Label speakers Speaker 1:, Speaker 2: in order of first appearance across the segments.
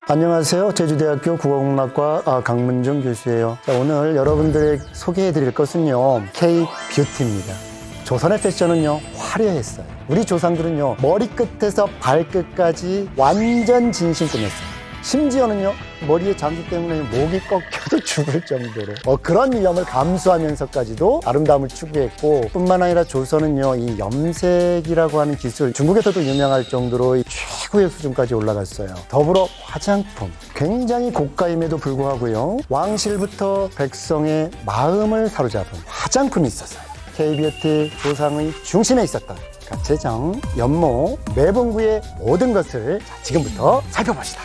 Speaker 1: 안녕하세요. 제주대학교 국어국문학과 강문중 교수예요. 자, 오늘 여러분들에게 소개해 드릴 것은요, K-뷰티입니다. 조선의 패션은요, 화려했어요. 우리 조상들은요, 머리끝에서 발끝까지 완전 진심 꾸몄어요. 심지어는요, 머리에 장기 때문에 목이 꺾여도 죽을 정도로 그런 위험을 감수하면서까지도 아름다움을 추구했고, 뿐만 아니라 조선은요, 이 염색이라고 하는 기술, 중국에서도 유명할 정도로 최고의 수준까지 올라갔어요. 더불어 화장품, 굉장히 고가임에도 불구하고요, 왕실부터 백성의 마음을 사로잡은 화장품이 있었어요. K-뷰티 조상의 중심에 있었던 가채정, 연모, 매봉구의 모든 것을 지금부터 살펴봅시다.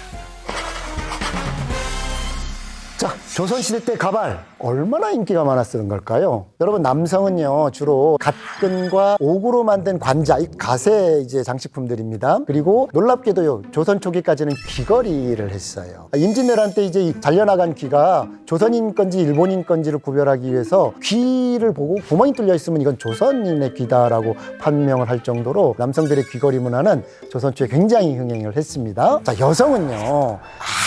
Speaker 1: 자, 조선시대 때 가발 얼마나 인기가 많았던 걸까요? 여러분, 남성은요, 주로 갓근과 옥으로 만든 관자, 이 갓의 이제 장식품들입니다. 그리고 놀랍게도요, 조선 초기까지는 귀걸이를 했어요. 임진왜란 때 이제 잘려나간 귀가 조선인 건지 일본인 건지를 구별하기 위해서 귀를 보고 구멍이 뚫려 있으면 이건 조선인의 귀다라고 판명을 할 정도로 남성들의 귀걸이 문화는 조선 초에 굉장히 흥행을 했습니다. 자, 여성은요,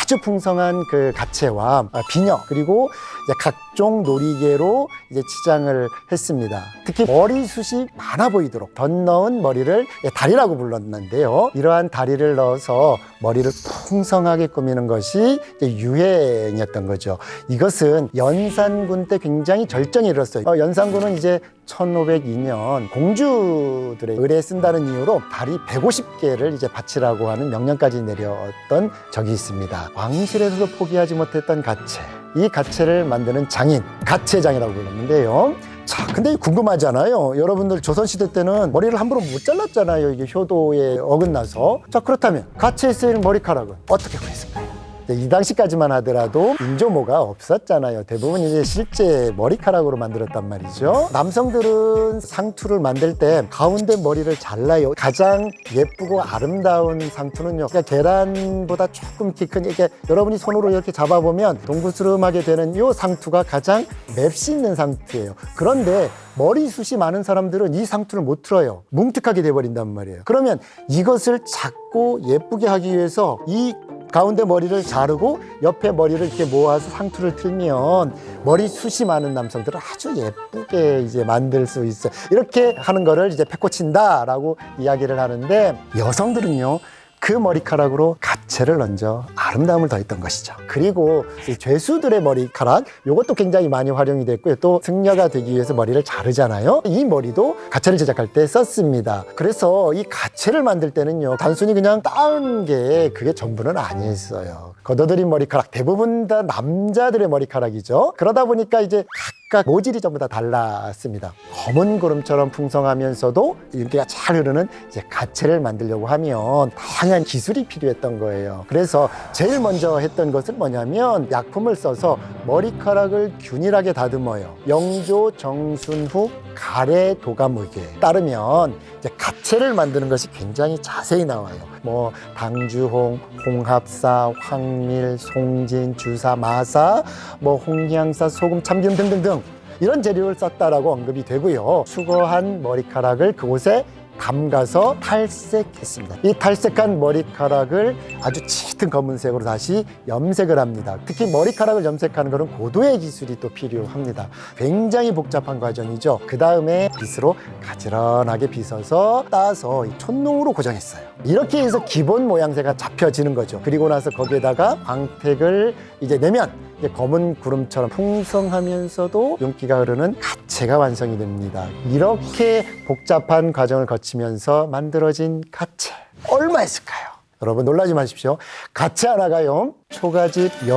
Speaker 1: 아주 풍성한 그 가채와 비녀, 그리고 이제 각종 놀이개로 이제 치장을 했습니다. 특히 머리숱이 많아 보이도록 덧넣은 머리를 다리라고 불렀는데요. 이러한 다리를 넣어서 머리를 풍성하게 꾸미는 것이 이제 유행이었던 거죠. 이것은 연산군 때 굉장히 절정에 이르렀어요. 연산군은 이제 1502년 공주들의 의뢰에 쓴다는 이유로 다리 150개를 이제 바치라고 하는 명령까지 내렸던 적이 있습니다. 왕실에서도 포기하지 못했던 가채, 이 가채를 만드는 장인, 가채장이라고 불렀는데요. 자, 근데 궁금하잖아요. 여러분들 조선시대 때는 머리를 함부로 못 잘랐잖아요. 이게 효도에 어긋나서. 자, 그렇다면 가채에 쓰이는 머리카락은 어떻게 구했을까요? 이 당시까지만 하더라도 인조모가 없었잖아요. 대부분 이제 실제 머리카락으로 만들었단 말이죠. 남성들은 상투를 만들 때 가운데 머리를 잘라요. 가장 예쁘고 아름다운 상투는요, 그러니까 계란보다 조금 키 큰, 이렇게 여러분이 손으로 이렇게 잡아보면 동그스름하게 되는 이 상투가 가장 맵시 있는 상투예요. 그런데 머리숱이 많은 사람들은 이 상투를 못 틀어요. 뭉툭하게 돼버린단 말이에요. 그러면 이것을 작고 예쁘게 하기 위해서 이 가운데 머리를 자르고 옆에 머리를 이렇게 모아서 상투를 틀면 머리숱이 많은 남성들은 아주 예쁘게 이제 만들 수 있어요. 이렇게 하는 거를 이제 패코친다라고 이야기를 하는데, 여성들은요, 그 머리카락으로 가채를 얹어 아름다움을 더했던 것이죠. 그리고 이 죄수들의 머리카락, 이것도 굉장히 많이 활용이 됐고요. 또 승려가 되기 위해서 머리를 자르잖아요. 이 머리도 가채를 제작할 때 썼습니다. 그래서 이 가채를 만들 때는요, 단순히 그냥 따은 게 그게 전부는 아니었어요. 걷어들인 머리카락, 대부분 다 남자들의 머리카락이죠. 그러다 보니까 이제 각각 모질이 전부 다 달랐습니다. 검은 구름처럼 풍성하면서도 윤기가 잘 흐르는 이제 가채를 만들려고 하면 다양한 기술이 필요했던 거예요. 그래서 제일 먼저 했던 것은 뭐냐면, 약품을 써서 머리카락을 균일하게 다듬어요. 영조 정순후 가래 도감의궤에 따르면 이제 가채를 만드는 것이 굉장히 자세히 나와요. 뭐 당주홍, 홍합사, 황밀, 송진, 주사, 마사, 뭐 홍향사, 소금, 참기름 등등등 이런 재료를 썼다라고 언급이 되고요. 수거한 머리카락을 그곳에 담가서 탈색했습니다. 이 탈색한 머리카락을 아주 짙은 검은색으로 다시 염색을 합니다. 특히 머리카락을 염색하는 것은 고도의 기술이 또 필요합니다. 굉장히 복잡한 과정이죠. 그 다음에 빗으로 가지런하게 빗어서 따서 촛농으로 고정했어요. 이렇게 해서 기본 모양새가 잡혀지는 거죠. 그리고 나서 거기에다가 광택을 이제 내면 검은 구름처럼 풍성하면서도 윤기가 흐르는 가채가 완성이 됩니다. 이렇게 복잡한 과정을 거치면서 만들어진 가채, 얼마였을까요? 여러분 놀라지 마십시오. 가채 하나가요, 초가집 6,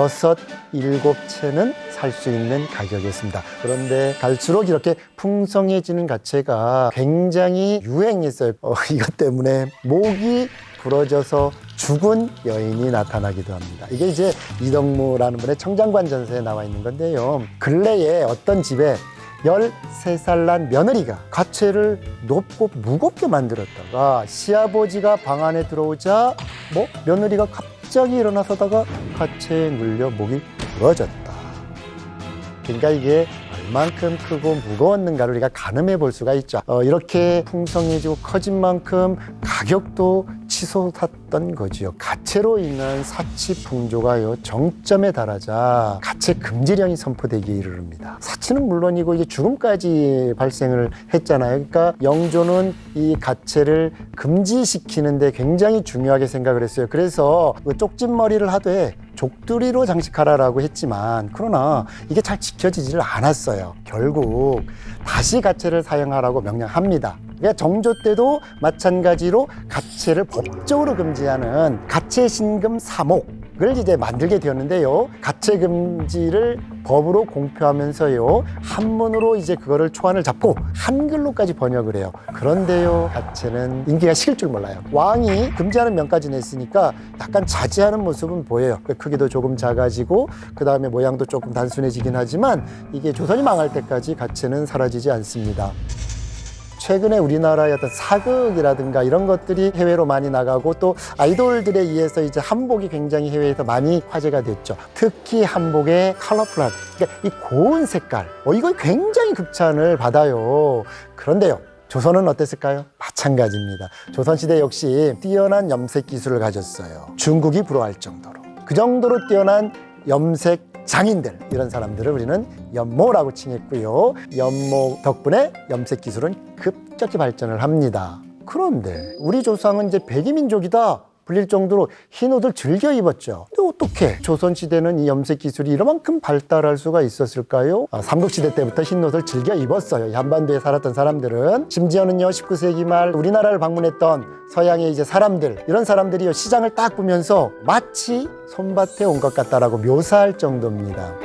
Speaker 1: 7채는 살 수 있는 가격이었습니다. 그런데 갈수록 이렇게 풍성해지는 가채가 굉장히 유행했어요. 이것 때문에 목이 부러져서 죽은 여인이 나타나기도 합니다. 이게 이제 이덕무라는 분의 청장관 전서에 나와 있는 건데요. 근래에 어떤 집에 13살 난 며느리가 가채를 높고 무겁게 만들었다가 시아버지가 방 안에 들어오자 며느리가 갑자기 일어나서다가 가채에 물려 목이 부러졌다. 그러니까 이게 얼만큼 크고 무거웠는가를 우리가 가늠해 볼 수가 있죠. 이렇게 풍성해지고 커진 만큼 가격도 치솟았던 거지요. 가채로 인한 사치 풍조가요 정점에 달하자 가채 금지령이 선포되기에 이르릅니다. 사치는 물론이고 이게 죽음까지 발생을 했잖아요. 그러니까 영조는 이 가채를 금지시키는데 굉장히 중요하게 생각을 했어요. 그래서 쪽집머리를 하되 족두리로 장식하라라고 했지만 그러나 이게 잘 지켜지지를 않았어요. 결국 다시 가채를 사용하라고 명령합니다. 그러니까 정조 때도 마찬가지로 가채를 법적으로 금지하는 가채신금 3옥을 이제 만들게 되었는데요. 가채 금지를 법으로 공표하면서요. 한문으로 이제 그거를 초안을 잡고 한글로까지 번역을 해요. 그런데요. 가채는 인기가 식을 줄 몰라요. 왕이 금지하는 명까지 냈으니까 약간 자제하는 모습은 보여요. 크기도 조금 작아지고 그 다음에 모양도 조금 단순해지긴 하지만 이게 조선이 망할 때까지 가채는 사라지지 않습니다. 최근에 우리나라의 어떤 사극이라든가 이런 것들이 해외로 많이 나가고 또 아이돌들에 의해서 이제 한복이 굉장히 해외에서 많이 화제가 됐죠. 특히 한복의 컬러풀한, 그러니까 이 고운 색깔, 이거 굉장히 극찬을 받아요. 그런데요. 조선은 어땠을까요? 마찬가지입니다. 조선시대 역시 뛰어난 염색 기술을 가졌어요. 중국이 부러워할 정도로. 그 정도로 뛰어난 염색 장인들, 이런 사람들을 우리는 연모라고 칭했고요. 연모 덕분에 염색 기술은 급격히 발전을 합니다. 그런데 우리 조상은 이제 백이민족이다 불릴 정도로 흰 옷을 즐겨 입었죠. 근데 어떻게 조선시대는 이 염색 기술이 이만큼 발달할 수가 있었을까요? 삼국시대 때부터 흰 옷을 즐겨 입었어요. 이 한반도에 살았던 사람들은. 심지어는요 19세기 말 우리나라를 방문했던 서양의 이제 사람들, 이런 사람들이 시장을 딱 보면서 마치 솜밭에 온 것 같다라고 묘사할 정도입니다.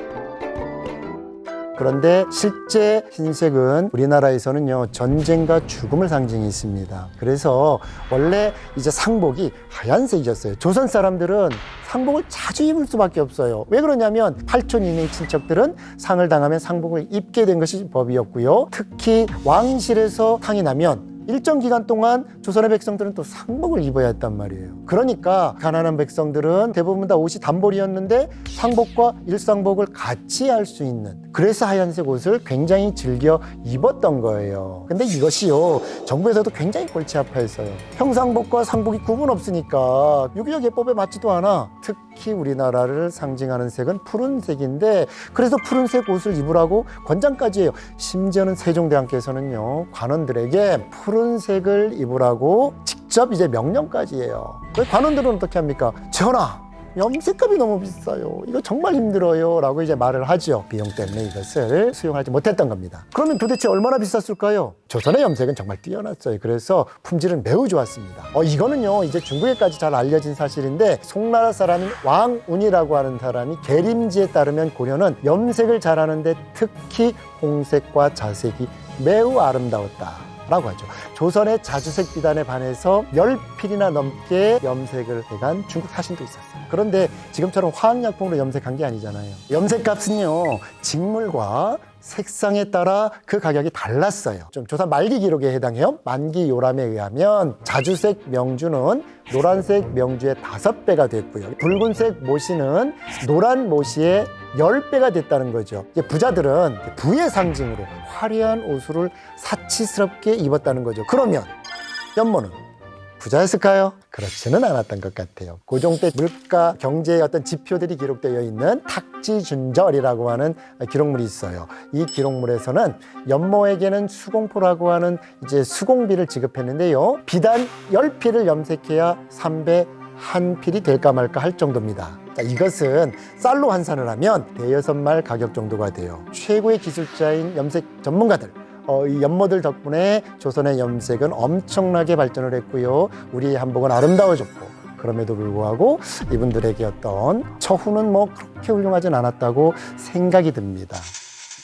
Speaker 1: 그런데 실제 흰색은 우리나라에서는요 전쟁과 죽음을 상징이 있습니다. 그래서 원래 이제 상복이 하얀색이었어요. 조선 사람들은 상복을 자주 입을 수밖에 없어요. 왜 그러냐면 팔촌 이내 친척들은 상을 당하면 상복을 입게 된 것이 법이었고요. 특히 왕실에서 상이 나면 일정 기간 동안 조선의 백성들은 또 상복을 입어야 했단 말이에요. 그러니까 가난한 백성들은 대부분 다 옷이 단벌이었는데 상복과 일상복을 같이 할 수 있는, 그래서 하얀색 옷을 굉장히 즐겨 입었던 거예요. 근데 이것이요 정부에서도 굉장히 골치 아파했어요. 평상복과 상복이 구분 없으니까 유교적 예법에 맞지도 않아. 특히 우리나라를 상징하는 색은 푸른색인데 그래서 푸른색 옷을 입으라고 권장까지 해요. 심지어는 세종대왕께서는요 관원들에게 푸른색을 입으라고 직접 이제 명령까지 해요. 관원들은 어떻게 합니까? 전하, 염색값이 너무 비싸요. 이거 정말 힘들어요. 라고 이제 말을 하죠. 비용 때문에 이것을 수용하지 못했던 겁니다. 그러면 도대체 얼마나 비쌌을까요? 조선의 염색은 정말 뛰어났어요. 그래서 품질은 매우 좋았습니다. 이거는요, 이제 중국에까지 잘 알려진 사실인데, 송나라 사람인 왕운이라고 하는 사람이 계림지에 따르면 고려는 염색을 잘하는데 특히 홍색과 자색이 매우 아름다웠다 라고 하죠. 조선의 자주색 비단에 반해서 10필이나 넘게 염색을 해간 중국 사신도 있었어요. 그런데 지금처럼 화학약품으로 염색한 게 아니잖아요. 염색값은요 직물과 색상에 따라 그 가격이 달랐어요. 좀 조선 말기 기록에 해당해요. 만기 요람에 의하면 자주색 명주는 노란색 명주의 5배가 됐고요. 붉은색 모시는 노란 모시의 10배가 됐다는 거죠. 이제 부자들은 부의 상징으로 화려한 옷을 사치스럽게 입었다는 거죠. 그러면 연모는 부자였을까요? 그렇지는 않았던 것 같아요. 고종 때 물가 경제의 어떤 지표들이 기록되어 있는 탁지준절이라고 하는 기록물이 있어요. 이 기록물에서는 연모에게는 수공포라고 하는 이제 수공비를 지급했는데요. 비단 10필을 염색해야 3배 한 필이 될까 말까 할 정도입니다. 자, 이것은 쌀로 환산을 하면 대여섯 말 가격 정도가 돼요. 최고의 기술자인 염색 전문가들, 이 연모들 덕분에 조선의 염색은 엄청나게 발전을 했고요. 우리의 한복은 아름다워졌고, 그럼에도 불구하고 이분들에게 어떤 처후는 뭐 그렇게 훌륭하진 않았다고 생각이 듭니다.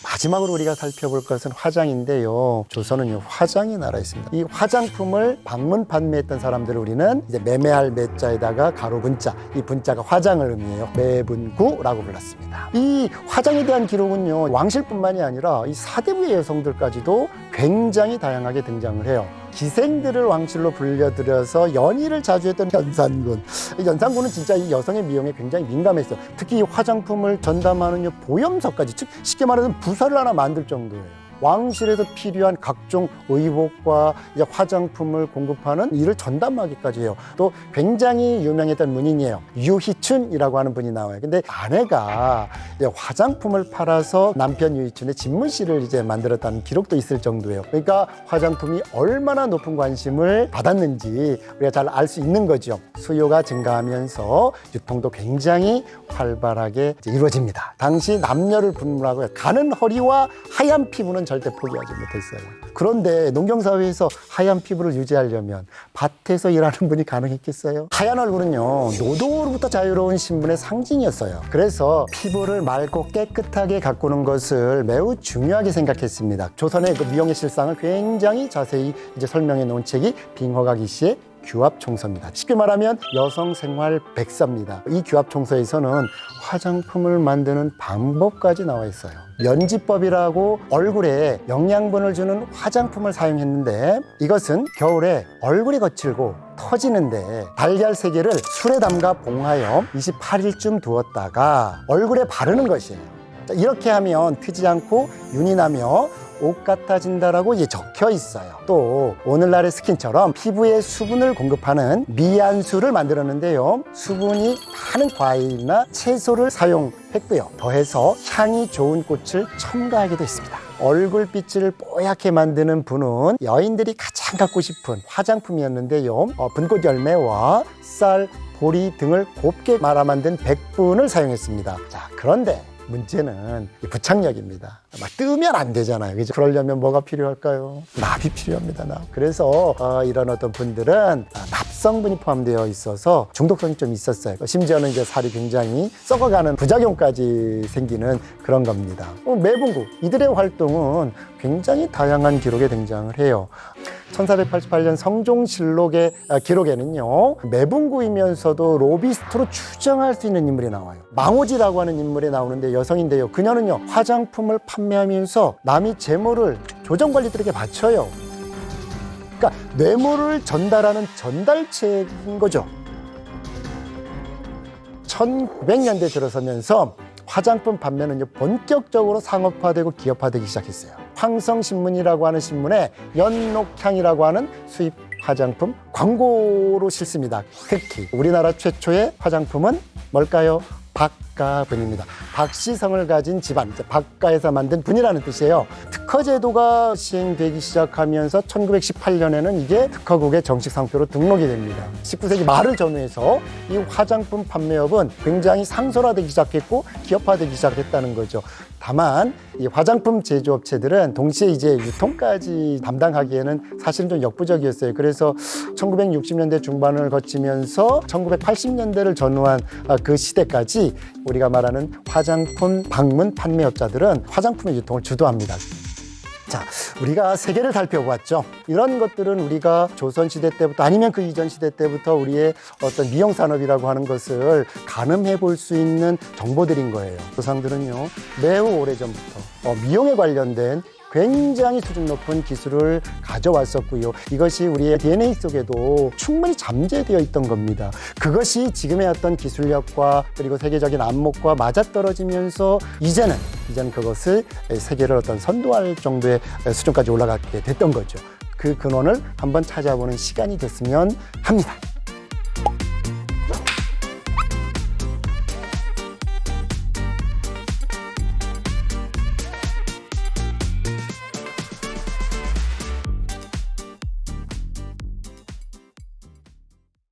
Speaker 1: 마지막으로 우리가 살펴볼 것은 화장인데요. 조선은요, 화장의 나라였습니다. 이 화장품을 방문 판매했던 사람들을 우리는 이제 매매할 매자에다가 가로 분자, 이 분자가 화장을 의미해요. 매분구라고 불렀습니다. 이 화장에 대한 기록은요, 왕실뿐만이 아니라 이 사대부의 여성들까지도 굉장히 다양하게 등장을 해요. 기생들을 왕실로 불려들여서 연희를 자주 했던 연산군. 연산군은 진짜 이 여성의 미용에 굉장히 민감했어요. 특히 이 화장품을 전담하는 이 보염석까지, 즉 쉽게 말해서 부사를 하나 만들 정도예요. 왕실에서 필요한 각종 의복과 이제 화장품을 공급하는 일을 전담하기까지 해요. 또 굉장히 유명했던 문인이에요. 유희춘이라고 하는 분이 나와요. 근데 아내가 이제 화장품을 팔아서 남편 유희춘의 집문실을 이제 만들었다는 기록도 있을 정도예요. 그러니까 화장품이 얼마나 높은 관심을 받았는지 우리가 잘 알 수 있는 거죠. 수요가 증가하면서 유통도 굉장히 활발하게 이루어집니다. 당시 남녀를 분류하고 가는 허리와 하얀 피부는 절대 포기하지 못했어요. 그런데 농경사회에서 하얀 피부를 유지하려면 밭에서 일하는 분이 가능했겠어요? 하얀 얼굴은요, 노동으로부터 자유로운 신분의 상징이었어요. 그래서 피부를 맑고 깨끗하게 가꾸는 것을 매우 중요하게 생각했습니다. 조선의 그 미용의 실상을 굉장히 자세히 이제 설명해 놓은 책이 빙허가기 씨의 규합총서입니다. 쉽게 말하면 여성 생활 백서입니다. 이 규합총서에서는 화장품을 만드는 방법까지 나와 있어요. 면지법이라고 얼굴에 영양분을 주는 화장품을 사용했는데, 이것은 겨울에 얼굴이 거칠고 터지는데 달걀 3개를 술에 담가 봉하여 28일쯤 두었다가 얼굴에 바르는 것이에요. 이렇게 하면 튀지 않고 윤이 나며 옷 같아진다라고 이제 적혀 있어요. 또 오늘날의 스킨처럼 피부에 수분을 공급하는 미안수를 만들었는데요, 수분이 많은 과일이나 채소를 사용했고요, 더해서 향이 좋은 꽃을 첨가하기도 했습니다. 얼굴빛을 뽀얗게 만드는 분은 여인들이 가장 갖고 싶은 화장품이었는데요, 분꽃 열매와 쌀, 보리 등을 곱게 말아 만든 백분을 사용했습니다. 자, 그런데 문제는 부착력입니다. 막 뜨면 안 되잖아요. 그죠? 그러려면 뭐가 필요할까요? 납이 필요합니다. 납. 그래서 이런 어떤 분들은 납성분이 포함되어 있어서 중독성이 좀 있었어요. 심지어는 이제 살이 굉장히 썩어가는 부작용까지 생기는 그런 겁니다. 매분구, 이들의 활동은 굉장히 다양한 기록에 등장을 해요. 1488년 성종실록의 기록에는요, 매분구이면서도 로비스트로 추정할 수 있는 인물이 나와요. 망오지라고 하는 인물이 나오는데 여성인데요, 그녀는요 화장품을 판매하면서 남이 재물을 조정관리들에게 바쳐요. 그러니까 뇌물을 전달하는 전달책인 거죠. 1900년대 들어서면서 화장품 판매는 본격적으로 상업화되고 기업화되기 시작했어요. 황성신문이라고 하는 신문에 연록향이라고 하는 수입 화장품 광고로 실습니다. 특히 우리나라 최초의 화장품은 뭘까요? 박가분입니다. 박씨성을 가진 집안, 박가에서 만든 분이라는 뜻이에요. 특허제도가 시행되기 시작하면서 1918년에는 이게 특허국의 정식 상표로 등록이 됩니다. 19세기 말을 전후해서 이 화장품 판매업은 굉장히 상설화되기 시작했고 기업화되기 시작했다는 거죠. 다만 이 화장품 제조업체들은 동시에 이제 유통까지 담당하기에는 사실은 좀 역부족이었어요. 그래서 1960년대 중반을 거치면서 1980년대를 전후한 그 시대까지 우리가 말하는 화장품 방문 판매업자들은 화장품의 유통을 주도합니다. 자, 우리가 세계를 살펴보았죠. 이런 것들은 우리가 조선시대 때부터 아니면 그 이전 시대 때부터 우리의 어떤 미용산업이라고 하는 것을 가늠해 볼 수 있는 정보들인 거예요. 조상들은요, 매우 오래전부터 미용에 관련된 굉장히 수준 높은 기술을 가져왔었고요. 이것이 우리의 DNA 속에도 충분히 잠재되어 있던 겁니다. 그것이 지금의 어떤 기술력과 그리고 세계적인 안목과 맞아떨어지면서 이제는 그것을 세계를 어떤 선도할 정도의 수준까지 올라가게 됐던 거죠. 그 근원을 한번 찾아보는 시간이 됐으면 합니다.